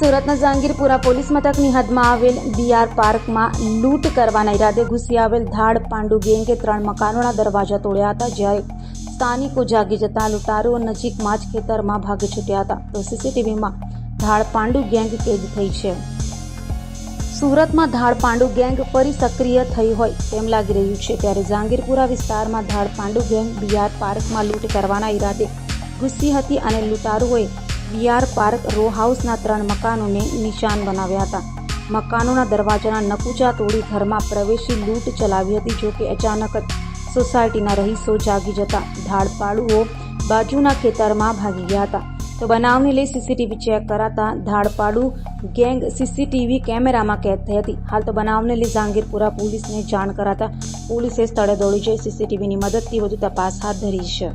સુરતના જહાંગીરપુરા પોલીસ મથકની હદમાં આવેલ બીઆર પાર્કમાં લૂંટ કરવાના ઈરાદે ઘૂસી આવેલ ધાડ પાંડુ ગેંગે 3 મકાનોના દરવાજા તોડ્યા હતા, જ્યારે સ્થાનિકો જાગી જતા લૂંટારુઓ નજીકમાં જ ખેતરમાં ભાગી છૂટ્યા હતા. તો સીસીટીવીમાં ધાડ પાંડુ ગેંગ કેદ થઈ છે. સુરતમાં ધાડ પાંડુ ગેંગ ફરી સક્રિય થઈ હોય તેમ લાગી રહ્યું છે, ત્યારે જહાંગીરપુરા વિસ્તારમાં ધાડ પાંડુ ગેંગ બીઆર પાર્કમાં લૂંટ કરવાના ઈરાદે ઘૂસી હતી અને લૂંટારુઓએ બીઆર પાર્ક રો હાઉસના 3 મકાનોને નિશાન બનાવ્યા હતા. મકાનોના દરવાજાના નકુચા તોડી ઘરમાં પ્રવેશી લૂંટ ચલાવી હતી. જોકે અચાનક જ સોસાયટીના રહીશો જાગી જતા ધાડપાડુઓ બાજુના ખેતરમાં ભાગી ગયા હતા. તો બનાવને લઈ સીસીટીવી ચેક કરાતા ધાડપાડુ ગેંગ સીસીટીવી કેમેરામાં કેદ થઈ હતી. હાલ તો બનાવને લઈ જહાંગીરપુરા પોલીસને જાણ કરાતા પોલીસે સ્થળે દોડી જઈ સીસીટીવીની મદદથી વધુ તપાસ હાથ ધરી છે.